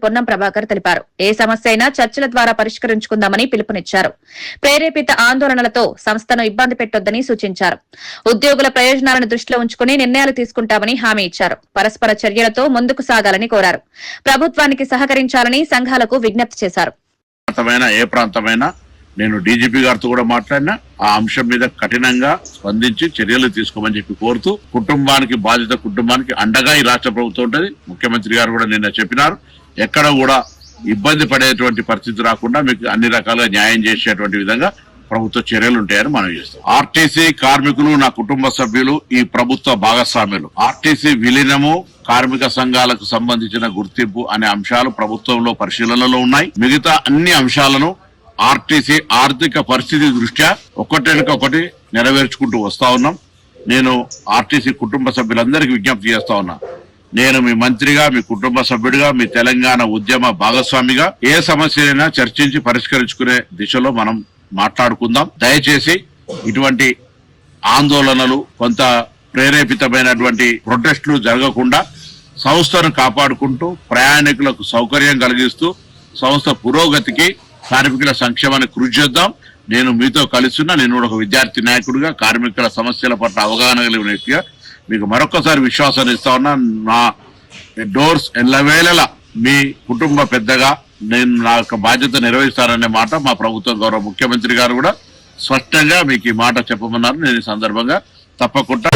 పొన్నం ప్రభాకర్ తెలిపారు. ఏ సమస్య అయినా చర్చల ద్వారా పరిష్కరించుకుందామని పిలుపునిచ్చారు. ప్రేరేపిత ఆందోళనలతో సంస్థను ఇబ్బంది పెట్టొద్దని సూచించారు. ఉద్యోగుల ప్రయోజనాలను దృష్టిలో ఉంచుకుని నిర్ణయాలు తీసుకుంటామని హామీ ఇచ్చారు. పరస్పర చర్యలతో ముందుకు సాగాలని కోరారు. ప్రభుత్వానికి సహకరించాలని సంఘాలకు విజ్ఞప్తి చేశారు. ఏ ప్రాంతమైనా నేను డీజీపీ గారితో కూడా మాట్లాడినా ఆ అంశం మీద కఠినంగా స్పందించి చర్యలు తీసుకోమని చెప్పి కోరుతూ కుటుంబానికి అండగా ఈ రాష్ట్ర ప్రభుత్వం ఉంటుంది. ముఖ్యమంత్రి గారు కూడా నిన్న చెప్పినారు, ఎక్కడ కూడా ఇబ్బంది పడేటువంటి పరిస్థితి రాకుండా మీకు అన్ని రకాలుగా న్యాయం చేసేటువంటి విధంగా ప్రభుత్వ చర్యలు ఉంటాయని మనం చేస్తాం. ఆర్టీసీ కార్మికులు నా కుటుంబ సభ్యులు ఈ ప్రభుత్వ భాగస్వాములు. ఆర్టీసీ విలీనము, కార్మిక సంఘాలకు సంబంధించిన గుర్తింపు అనే అంశాలు ప్రభుత్వంలో పరిశీలనలో ఉన్నాయి. మిగతా అన్ని అంశాలను ఆర్టీసీ ఆర్థిక పరిస్థితి దృష్ట్యా ఒకటి నెరవేర్చుకుంటూ వస్తా ఉన్నాం. నేను ఆర్టీసీ కుటుంబ సభ్యులందరికీ విజ్ఞప్తి చేస్తా ఉన్నా, నేను మీ మంత్రిగా, మీ కుటుంబ సభ్యుడిగా, మీ తెలంగాణ ఉద్యమ భాగస్వామిగా ఏ సమస్యలైనా చర్చించి పరిష్కరించుకునే దిశలో మనం మాట్లాడుకుందాం. దయచేసి ఇటువంటి ఆందోళనలు, కొంత ప్రేరేపితమైనటువంటి ప్రొటెస్టులు జరగకుండా సంస్థను కాపాడుకుంటూ ప్రయాణికులకు సౌకర్యం కలిగిస్తూ సంస్థ పురోగతికి, కార్మికుల సంక్షేమానికి కృషి చేద్దాం. నేను మీతో కలుస్తున్నా. నేను కూడా ఒక విద్యార్థి నాయకుడిగా, కార్మికుల సమస్యల పట్ల అవగాహన కలిగిన వ్యక్తిగా మీకు మరొకసారి విశ్వాసాన్ని ఇస్తా ఉన్నా. నా డోర్స్ ఎల్లవేళలా మీ కుటుంబ పెద్దగా నేను నా యొక్క బాధ్యత నిర్వహిస్తాననే మాట మా ప్రభుత్వం గౌరవ ముఖ్యమంత్రి గారు కూడా స్పష్టంగా మీకు ఈ మాట చెప్పమన్నారు. నేను ఈ సందర్భంగా తప్పకుండా